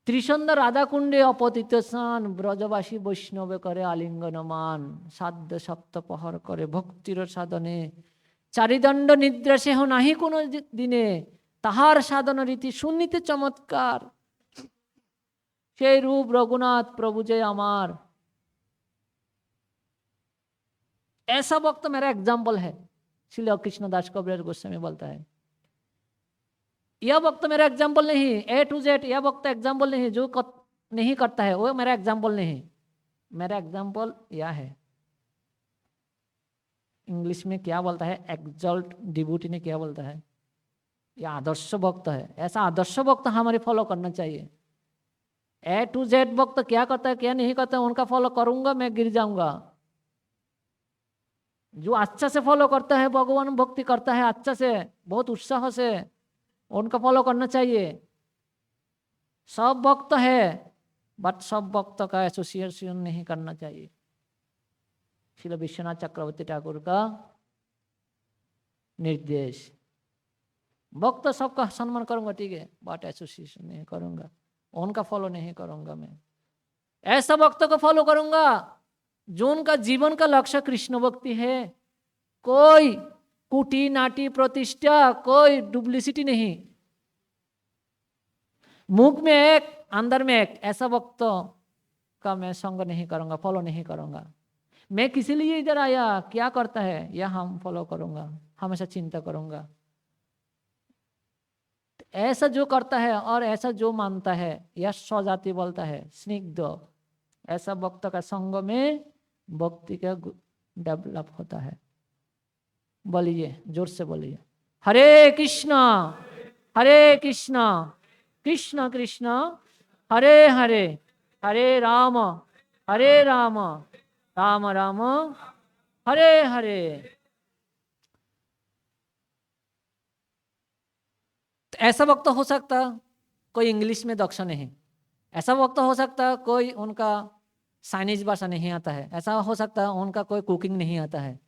त्रिशंद राधा कुंडे अपतित स्नान, ब्रजवासी वैष्णव करे आलिंगन मान, साध्य सप्त पहर करे भक्तिर साधने, चारिदंड निद्रा से हो नहीं कोनो दिने, ताहार साधन रीति सुनिते चमत्कार, সেই रूप रघुनाथ प्रभु जय अमार। ऐसा वक्त मेरा एग्जाम्पल है, श्रील कृष्णदास कविराज गोस्वामी बोलता है। यह वक्त मेरा एग्जाम्पल नहीं, ए टू जेड यह वक्त एग्जाम्पल नहीं, जो नहीं करता है वो मेरा एग्जाम्पल नहीं। मेरा एग्जाम्पल यह है, इंग्लिश में क्या बोलता है, एक्सल्ट डिवोटी ने क्या बोलता है, यह आदर्श भक्त है। ऐसा आदर्श भक्त हमारे फॉलो करना चाहिए। ए टू जेड भक्त क्या करता है क्या नहीं करता है उनका फॉलो करूंगा, मैं गिर जाऊंगा। जो अच्छा से फॉलो करता है, भगवान भक्ति करता है अच्छा से, बहुत उत्साह से, उनका फॉलो करना चाहिए। सब भक्त है, बट सब भक्त का एसोसिएशन नहीं करना चाहिए। श्रील विश्वनाथ चक्रवर्ती ठाकुर का निर्देश, भक्त सबका सम्मान करूंगा ठीक है, बट एसोसिएशन नहीं करूंगा, उनका फॉलो नहीं करूंगा। मैं ऐसा भक्त को फॉलो करूंगा जो उनका जीवन का लक्ष्य कृष्ण भक्ति है। कोई कुटी नाटी प्रतिष्ठा, कोई डुप्लिसिटी नहीं, मुख में एक अंदर में एक, ऐसा भक्त का मैं संग नहीं करूंगा, फॉलो नहीं करूंगा। मैं किसी लिए इधर आया, क्या करता है, यह हम फॉलो करूंगा, हमेशा चिंता करूंगा। ऐसा जो करता है और ऐसा जो मानता है, यह स्वजाति बोलता है, स्निग्ध। ऐसा भक्त का संग में भक्ति का डेवलप होता है। बोलिए, जोर से बोलिए, हरे कृष्णा कृष्ण कृष्ण हरे हरे, हरे राम राम राम हरे हरे। ऐसा वक्त हो सकता कोई इंग्लिश में दक्ष नहीं, ऐसा वक्त हो सकता कोई उनका चाइनीज भाषा नहीं आता है, ऐसा हो सकता उनका कोई कुकिंग नहीं आता है,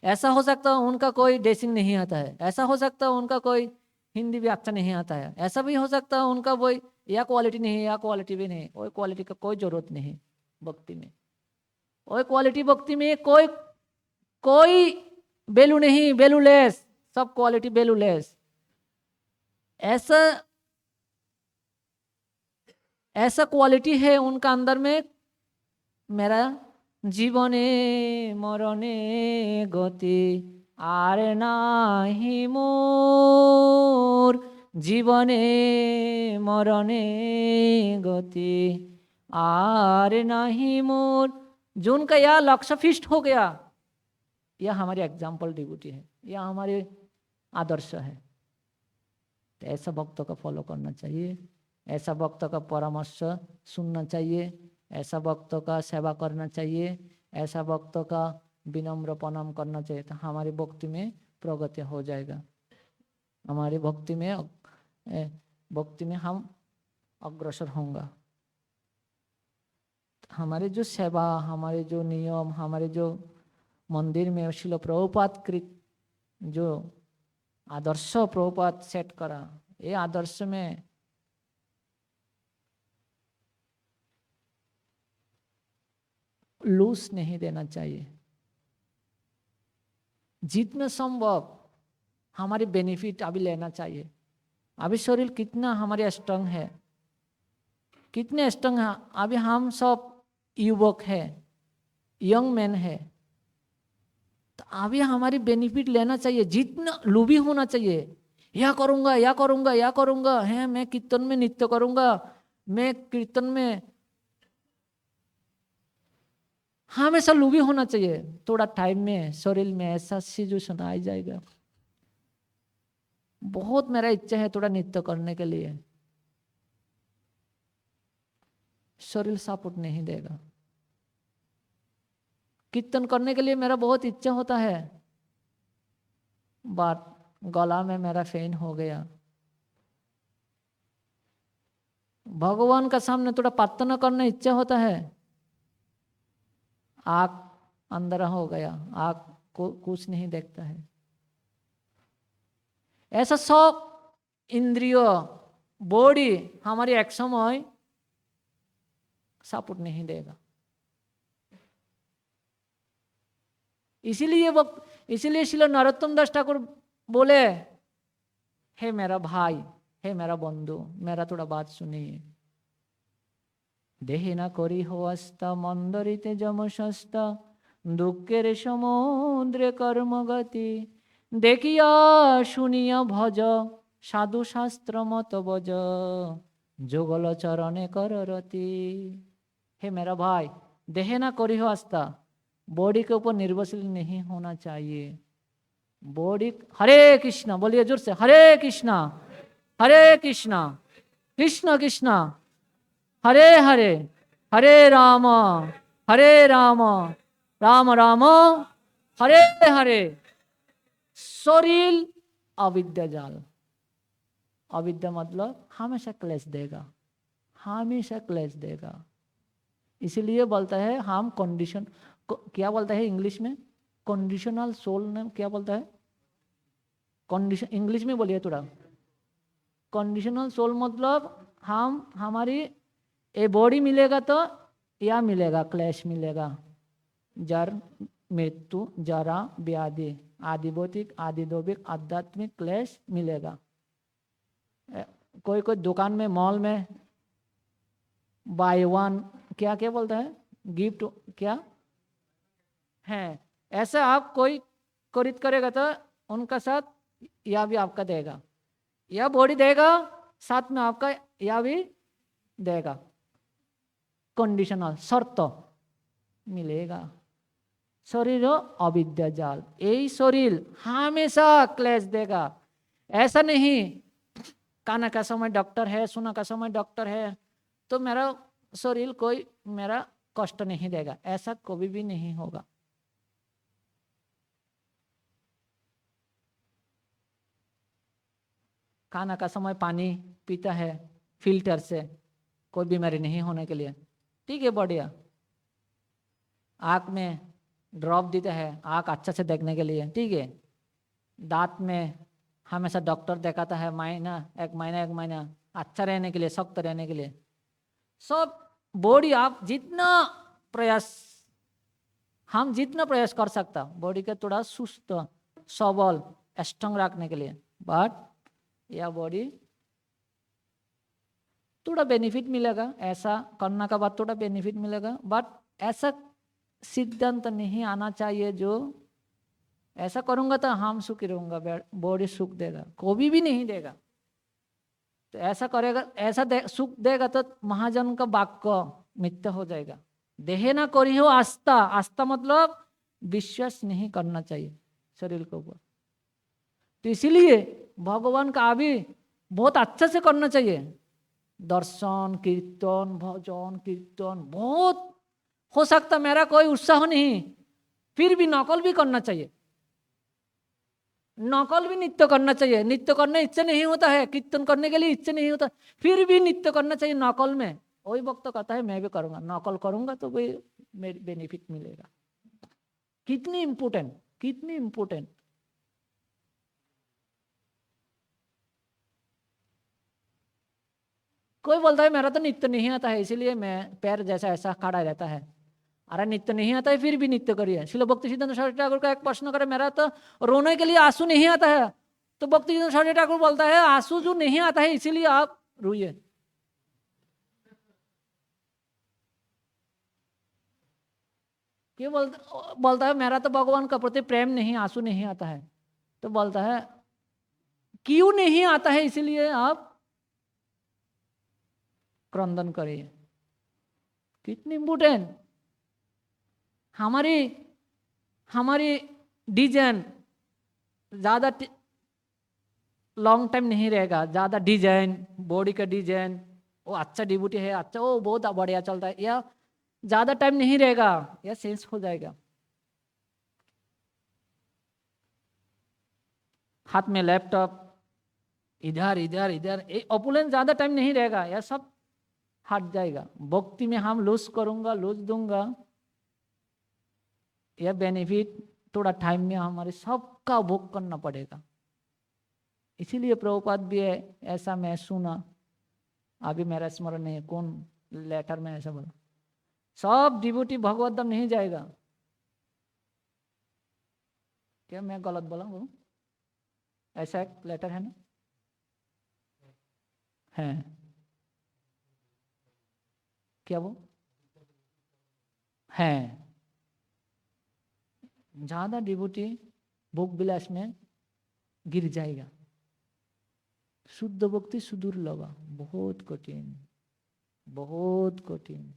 ऐसा हो सकता उनका कोई ड्रेसिंग नहीं आता है, ऐसा हो सकता उनका कोई हिंदी भी अच्छा नहीं आता है, ऐसा भी हो सकता उनका कोई यह क्वालिटी नहीं, यह क्वालिटी भी नहीं। कोई क्वालिटी का कोई जरूरत नहीं भक्ति में, कोई क्वालिटी भक्ति में कोई कोई वैल्यू नहीं, वैल्यूलेस, सब क्वालिटी वैल्यूलेस। ऐसा क्वालिटी है उनका अंदर में, मेरा जीवने मरणे गति आर नाही मोर, जीवने मरणे गति आर नहीं मोर। जो उनका यह लक्ष्य फिस्ट हो गया, यह हमारी एग्जाम्पल डिवोटी है, यह हमारे आदर्श है। तो ऐसा भक्तों का फॉलो करना चाहिए, ऐसा भक्तों का परामर्श सुनना चाहिए, ऐसा भक्तों का सेवा करना चाहिए, ऐसा भक्तों का विनम्र प्रणाम करना चाहिए। तो हमारी भक्ति में प्रगति हो जाएगा, हमारी भक्ति में हम अग्रसर होंगे। हमारे जो सेवा, हमारे जो नियम, हमारे जो मंदिर में श्रील प्रभुपाद कृत जो आदर्श प्रभुपाद सेट करा, ये आदर्श में लूज नहीं देना चाहिए। जितना संभव हमारी बेनिफिट अभी लेना चाहिए। अभी शरीर कितना हमारे स्ट्रांग है, कितने स्ट्रांग है। अभी हम सब युवक है, यंग मैन है, तो अभी हमारी बेनिफिट लेना चाहिए। जितना लोभी होना चाहिए, यह करूंगा यह करूंगा यह करूंगा है, मैं कीर्तन में नृत्य करूंगा, मैं कीर्तन में, हमेशा लोभी होना चाहिए। थोड़ा टाइम में शरीर में ऐसा सिचुएशन आ जाएगा, बहुत मेरा इच्छा है थोड़ा नृत्य करने के लिए, शरीर सपोर्ट नहीं देगा। कीर्तन करने के लिए मेरा बहुत इच्छा होता है, बट गला में मेरा फेन हो गया। भगवान का सामने थोड़ा प्रार्थना करने इच्छा होता है, आँख अंधेरा हो गया, आँख को कुछ नहीं देखता है। ऐसा सब इंद्रिय बॉडी हमारी एक समय सपोर्ट नहीं देगा। इसीलिए श्रील नरोत्तम दास ठाकुर बोले, हे मेरा भाई, हे मेरा बंधु, मेरा थोड़ा बात सुनिए। देहे ना करी हो अस्ता मंदरिते जमसस्ता, दुखेर समुद्रे कर्मगति, देखिया शुनिया भज साधु शास्त्र मत बज, जुगल चरणे कर रति। हे मेरा भाई, देहे ना करी हो आस्था, बॉडी के ऊपर निर्भरशील नहीं होना चाहिए। बॉडी, हरे कृष्णा बोलिए जोर से, हरे कृष्णा कृष्ण कृष्ण हरे हरे, हरे राम राम राम हरे हरे। शरीर अविद्या जाल, अविद्या मतलब हमेशा क्लेश देगा, हमेशा क्लेश देगा। इसलिए बोलता है हम कंडीशन, क्या बोलता है इंग्लिश में, कंडीशनल सोल ने क्या बोलता है, कंडीशन इंग्लिश में बोलिए थोड़ा। कंडीशनल सोल मतलब हम हमारी ये बॉडी मिलेगा तो यह मिलेगा, क्लेश मिलेगा, जर मृत्यु जरा व्याधि, आदि भौतिक आदि दैविक आध्यात्मिक क्लेश मिलेगा। कोई कोई दुकान में मॉल में बाय वन क्या क्या बोलता है, गिफ्ट क्या है, ऐसा आप कोई खरीद करेगा तो उनका साथ यह भी आपका देगा, यह बॉडी देगा साथ में आपका यह भी देगा। कंडीशनल शर्त मिलेगा। शरीर अविद्या जाल, यही शरीर हमेशा क्लेश देगा। ऐसा नहीं काना का समय डॉक्टर है, सुना का समय डॉक्टर है तो मेरा शरीर कोई मेरा कष्ट नहीं देगा, ऐसा कभी भी नहीं होगा। खाना का समय पानी पीता है फिल्टर से, कोई बीमारी नहीं होने के लिए, ठीक है बढ़िया। आँख में ड्रॉप देता है आँख अच्छा से देखने के लिए, ठीक है। दांत में हमेशा डॉक्टर दिखाता है एक महीना अच्छा रहने के लिए, सख्त रहने के लिए। सब बॉडी आप जितना प्रयास, हम जितना प्रयास कर सकता बॉडी के थोड़ा सुस्त सबल स्ट्रांग रखने के लिए, बट यह बॉडी थोड़ा बेनिफिट मिलेगा, ऐसा करने का बाद थोड़ा बेनिफिट मिलेगा, बट ऐसा सिद्धांत नहीं आना चाहिए जो ऐसा करूंगा तो हम सुखी रहूंगा, बॉडी सुख देगा, कभी भी नहीं देगा। तो ऐसा करेगा, ऐसा सुख देगा तो महाजन का वाक्य मिथ्या हो जाएगा। देह ना करी हो आस्था, आस्था मतलब विश्वास नहीं करना चाहिए शरीर के ऊपर। तो इसीलिए भगवान का भी बहुत अच्छे से करना चाहिए। दर्शन कीर्तन भजन कीर्तन बहुत हो सकता, मेरा कोई उत्साह नहीं, फिर भी नकल भी करना चाहिए। नकल भी नित्य करना चाहिए। नित्य करने इच्छा नहीं होता है, कीर्तन करने के लिए इच्छा नहीं होता, फिर भी नित्य करना चाहिए नकल में। वही भक्त कहता है मैं भी करूंगा, नकल करूंगा तो भी मेरी बेनिफिट मिलेगा। कितनी इंपोर्टेंट, कितनी इंपोर्टेंट। कोई बोलता है मेरा तो नित्य नहीं आता है इसीलिए मैं पैर जैसा ऐसा खड़ा रहता है। अरे नित्य नहीं आता है फिर भी नित्य करिए। श्रील भक्ति सिद्धांत सरस्वती ठाकुर का एक प्रश्न करे, मेरा तो रोने के लिए आंसू नहीं आता है, तो भक्ति सिद्धांत सरस्वती ठाकुर बोलता है आंसू जो नहीं आता है इसीलिए आप रोइए। क्यों बोलता है मेरा तो भगवान का प्रति प्रेम नहीं, आंसू नहीं आता है। तो बोलता है क्यों नहीं आता है इसीलिए आप क्रंदन करिए। कितनी इंपोर्टेंट। हमारी हमारी डिजाइन ज्यादा लॉन्ग टाइम नहीं रहेगा। ज्यादा डिजाइन, बॉडी का डिजाइन, वो अच्छा डिबूटी है, अच्छा वो बहुत बढ़िया चलता है, या ज्यादा टाइम नहीं रहेगा, या चेंज हो जाएगा। हाथ में लैपटॉप, इधर इधर इधर, ऑपुलेंस ज्यादा टाइम नहीं रहेगा, यह सब हट जाएगा। भक्ति में हम लूज करूंगा, लूज दूंगा, यह बेनिफिट थोड़ा टाइम में हमारे सबका भोग करना पड़ेगा। इसीलिए प्रभुपाद भी है, ऐसा मैं सुना, अभी मेरा स्मरण नहीं है कौन लेटर में ऐसा बोला, सब डिवोटी भगवत धाम नहीं जाएगा। क्या मैं गलत बोला वो? ऐसा एक लेटर है ना? है क्या वो? है। ज्यादा डिवोटी भोग विलास में गिर जाएगा। शुद्ध भक्ति सुदुर्लभ, बहुत कठिन, बहुत कठिन,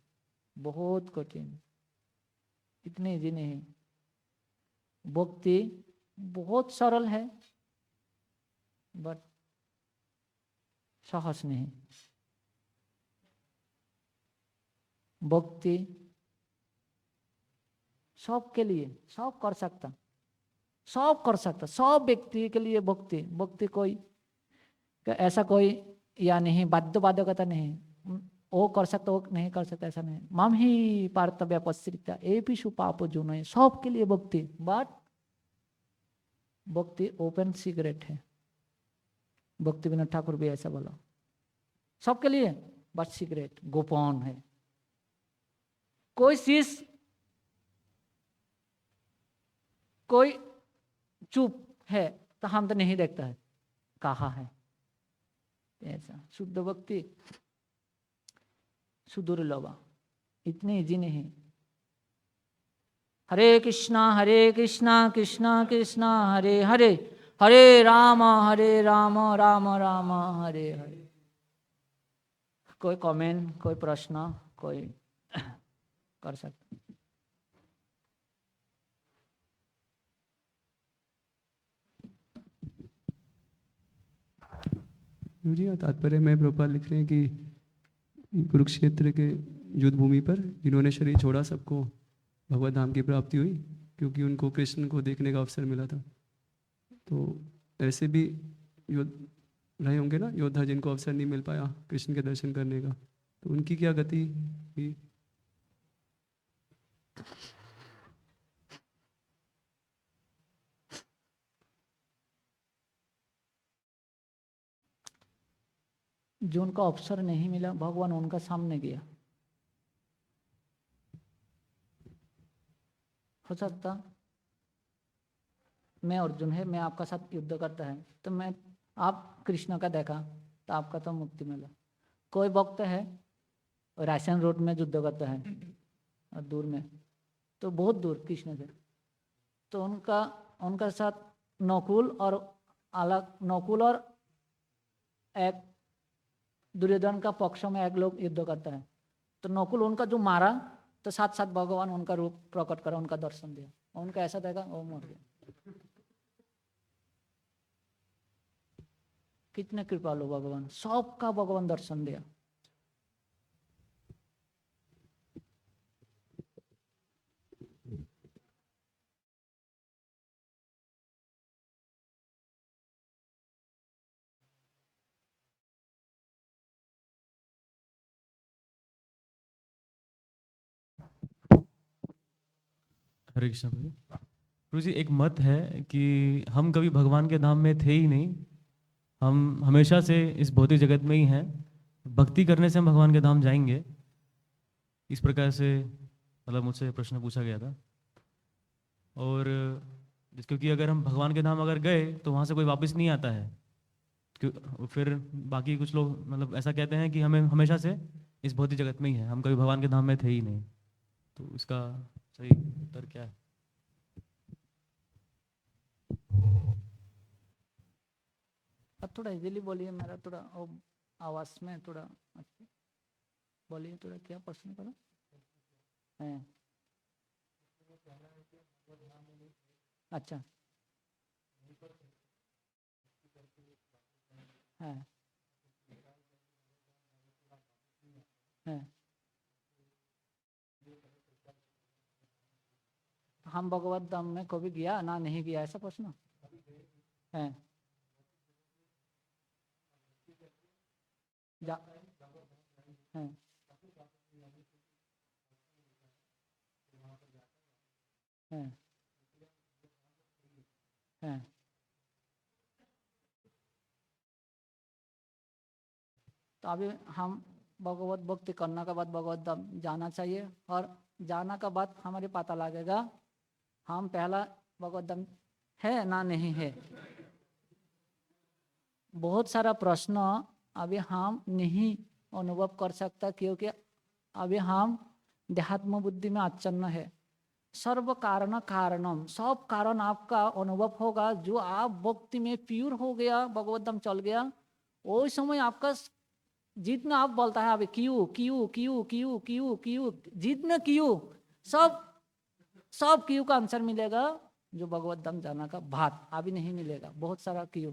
बहुत कठिन, इतने इजी नहीं। भक्ति बहुत सरल है बट सहज नहीं। भक्ति सब के लिए, सब कर सकता, सब कर सकता, सब व्यक्ति के लिए भक्ति। भक्ति कोई ऐसा कोई या नहीं, बाध्यता नहीं, वो कर सकता वो नहीं कर सकता ऐसा नहीं। मम ही पार्थ व्यापश्रिता ए पिशु पाप जो नहीं, सब के लिए भक्ति। बट भक्ति ओपन सिगरेट है। भक्ति विनोद ठाकुर भी ऐसा बोला, सबके लिए बट सिगरेट गोपन है। कोई चीज कोई चुप है तो हम तो नहीं देखता है कहाँ है। ऐसा शुद्ध भक्ति सुदुर्लभ, इतने इजी नहीं। हरे कृष्णा कृष्णा कृष्णा हरे हरे, हरे राम राम राम हरे हरे। कोई कमेंट, कोई प्रश्न, कोई कर सकता? जी तात्पर्य में प्रभुपाद लिख रहे हैं कि कुरुक्षेत्र के युद्ध भूमि पर जिन्होंने शरीर छोड़ा सबको भगवत धाम की प्राप्ति हुई, क्योंकि उनको कृष्ण को देखने का अवसर मिला था। तो ऐसे भी योद्ध रहे होंगे ना, योद्धा जिनको अवसर नहीं मिल पाया कृष्ण के दर्शन करने का, तो उनकी क्या गति हुई? जो उनका अवसर नहीं मिला भगवान उनका सामने गया। हो सकता मैं अर्जुन है, मैं आपका साथ युद्ध करता है तो मैं आप कृष्ण का देखा तो आपका तो मुक्ति मिला। कोई भक्त है राशन रोड में युद्ध करता है और दूर में, तो बहुत दूर कृष्ण से, तो उनका साथ नकुल और अलग, नकुल और एक दुर्योधन का पक्ष में एक लोग युद्ध करता है, तो नकुल उनका जो मारा तो साथ साथ भगवान उनका रूप प्रकट करा, उनका दर्शन दिया, उनका ऐसा देखा वो मर गया। कितने कृपालु भगवान, सबका भगवान दर्शन दिया। हरे कृष्ण प्रभु। प्रभु जी, एक मत है कि हम कभी भगवान के धाम में थे ही नहीं, हम हमेशा से इस भौतिक जगत में ही हैं, भक्ति करने से हम भगवान के धाम जाएंगे, इस प्रकार से मतलब मुझसे प्रश्न पूछा गया था। और क्योंकि अगर हम भगवान के धाम अगर गए तो वहाँ से कोई वापस नहीं आता है, फिर बाकी कुछ लोग मतलब ऐसा कहते हैं कि हमें हमेशा से इस भौतिक जगत में ही है, हम कभी भगवान के धाम में थे ही नहीं। तो इसका सही उत्तर क्या है? अब थोड़ा इजीली बोलिए, मेरा थोड़ा आवाज में थोड़ा अच्छा बोलिए, थोड़ा क्या प्रश्न करो है? अच्छा है, है। हम भगवत धाम में कभी गया ना नहीं गया, ऐसा प्रश्न है? जा है, है, है। तो अभी हम भगवत भक्ति करने के बाद भगवत धाम जाना चाहिए, और जाना के बाद हमारे पता लगेगा हम पहला भगवत धाम है ना नहीं है। बहुत सारा प्रश्न अभी हम नहीं अनुभव कर सकता, क्योंकि अभी हम देहात्म बुद्धि में आच्छन्न है। सर्व कारण कारणम, सब कारण आपका अनुभव होगा। जो आप भक्ति में प्योर हो गया, भगवत धाम चल गया, वो समय आपका जितना आप बोलता है अभी क्यों क्यों क्यों क्यों क्यों क्यों, जितना क्यों सब क्यों का आंसर मिलेगा। जो भगवत धाम जाना का बात अभी नहीं मिलेगा, बहुत सारा क्यों।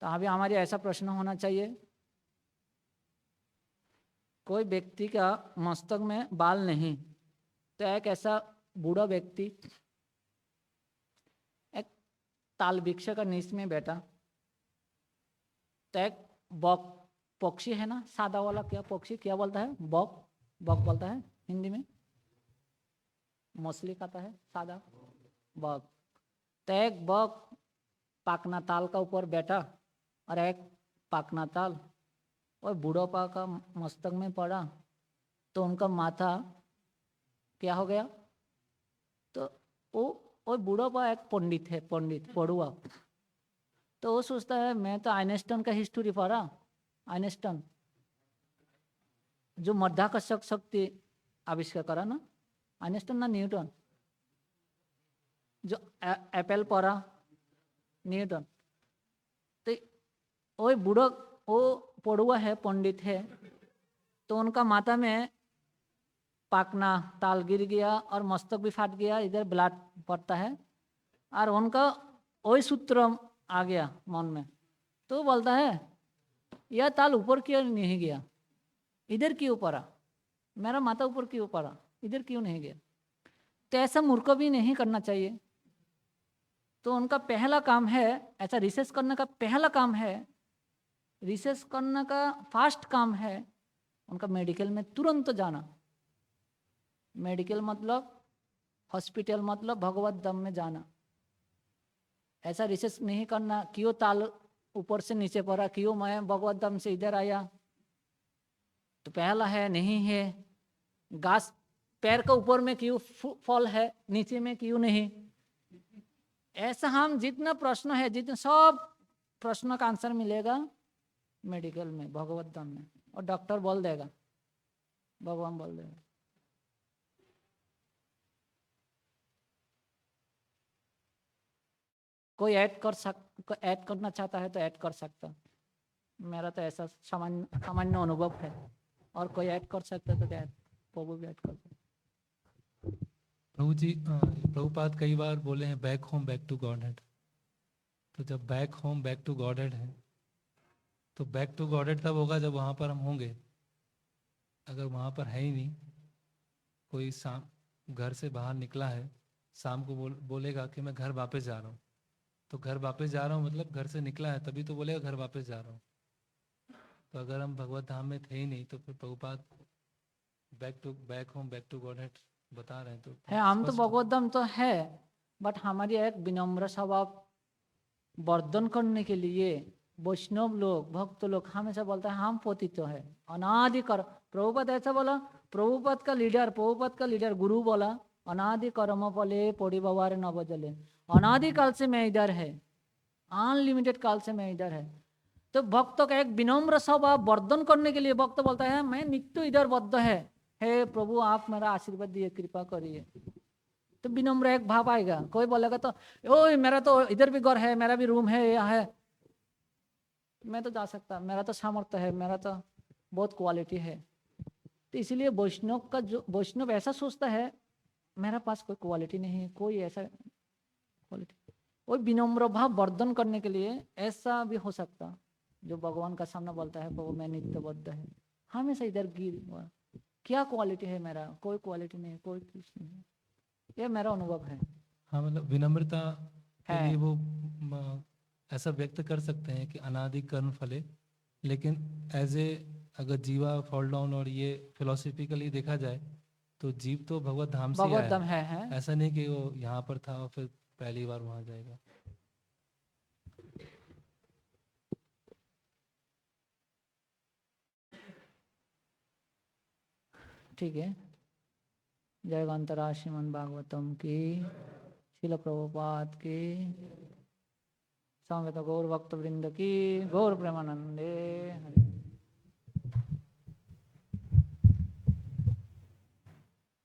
तो अभी हमारे ऐसा प्रश्न होना चाहिए, कोई व्यक्ति का मस्तक में बाल नहीं, तो एक ऐसा बूढ़ा व्यक्ति एक ताल वृक्ष का नीचे में बैठा, तो एक बक पक्षी है ना, सादा वाला, क्या पक्षी क्या बोलता है, बक बक बोलता है हिंदी में, मछली खाता है सादा बक। तो एक बक पाकना ताल का ऊपर बैठा और एक पाकना ताल और बूढ़ोपा का मस्तक में पड़ा, तो उनका माथा क्या हो गया। तो वो बूढ़ोपा एक पंडित है, पंडित पढ़ुआ, तो वो सोचता है मैं तो आइंस्टाइन का हिस्ट्री पढ़ा, आइंस्टाइन जो मध्याकर्षक शक्ति आविष्कार करा ना, आइंस्टाइन ना न्यूटन, जो एप्पल पढ़ा न्यूटन। तो वो बूढ़ा वो पढ़ुआ है, पंडित है, तो उनका माथा में पाकना ताल गिर गया और मस्तक भी फाट गया, इधर ब्लड पड़ता है, और उनका वही सूत्र आ गया मन में। तो बोलता है यह ताल ऊपर क्यों नहीं गया, इधर क्यों पड़ा, मेरा माथा ऊपर क्यों पड़ा, इधर क्यों नहीं गया। तो ऐसा मूर्ख भी नहीं करना चाहिए। तो उनका पहला काम है, ऐसा रिसर्च करने का पहला काम है, रिसर्च करने का फर्स्ट काम है उनका मेडिकल में तुरंत जाना। मेडिकल मतलब हॉस्पिटल, मतलब भगवत धाम में जाना। ऐसा रिसर्च नहीं करना क्यों ताल ऊपर से नीचे पड़ा, क्यों मैं भगवत धाम से इधर आया। तो पहला है नहीं है, घास पैर का ऊपर में क्यों फल है, नीचे में क्यों नहीं। ऐसा हम जितना प्रश्न है, जितने सब प्रश्नों का आंसर मिलेगा मेडिकल में, भगवत धाम में, और डॉक्टर बोल देगा, भगवान बोल देगा। कोई ऐड करना चाहता है तो ऐड कर सकता। मेरा तो ऐसा सामान्य अनुभव है, और कोई ऐड कर सकता है तो क्या प्रभु भी ऐड कर सकता। प्रभु जी, प्रभुपाद कई बार बोले हैं back home back to Godhead. तो जब back home back to Godhead है, तो बैक टू गॉड हेड तब होगा जब वहाँ पर हम होंगे। अगर वहाँ पर है ही नहीं, कोई घर से बाहर निकला है, शाम को बोलेगा कि मैं घर वापस जा रहा हूँ, तो घर वापस जा रहा हूँ मतलब घर से निकला है तभी तो बोलेगा घर वापस जा रहा हूँ। तो अगर हम भगवत धाम में थे ही नहीं तो फिर Prabhupada back home back to Godhead बता रहे हैं। तो है, हम तो भगवत धाम तो है, बट हमारी एक विनम्र स्वभाव वर्धन करने के लिए वैष्णव लोग, भक्त लोग हमेशा बोलता है हम पतित है, अनादि कर। प्रभुपाद ऐसा बोला, प्रभुपाद का लीडर गुरु बोला, अनादि कर्म फले परिवार न बजले। अनादि काल से मैं इधर है, अनलिमिटेड काल से मैं इधर है। तो भक्त का एक विनम्र स्वभाव वर्धन करने के लिए भक्त बोलता है मैं नित्य इधर बद्ध है, हे प्रभु आप मेरा आशीर्वाद दिए, कृपा करिए। तो विनम्र एक भाव आएगा। कोई बोलेगा तो ओ मेरा तो इधर भी घर है, मेरा भी रूम है, यह है, मैं तो जा सकता, मेरा तो सामर्थ्य है, मेरा तो बहुत क्वालिटी है। तो इसलिए वैष्णव ऐसा सोचता है मेरा पास कोई क्वालिटी नहीं है, कोई ऐसा क्वालिटी। वो विनम्र भाव वर्धन करने के लिए ऐसा भी हो सकता, जो भगवान का सामने बोलता है प्रभु मैं नित्यबद्ध है, हमेशा इधर गिर हुआ, क्या क्वालिटी है मेरा, कोई क्वालिटी नहीं, कोई कुछ नहीं। ये मेरा अनुभव है। हाँ, मतलब विनम्रता के है। लिए वो ऐसा व्यक्त कर सकते हैं कि अनादि कर्म फले, लेकिन एज ए अगर जीवा फॉल डाउन और ये फिलोसफिकली देखा जाए तो जीव तो भगवत धाम से भगवत आया धाम है। है। ऐसा नहीं कि वो यहाँ पर था और फिर पहली बार वहाँ जाएगा। ठीक है। जय गंतरा श्रीमन भागवतम की, शिल प्रभुपाद की, समवेत गौर भक्त वृंद की, गौर प्रेमानंदे।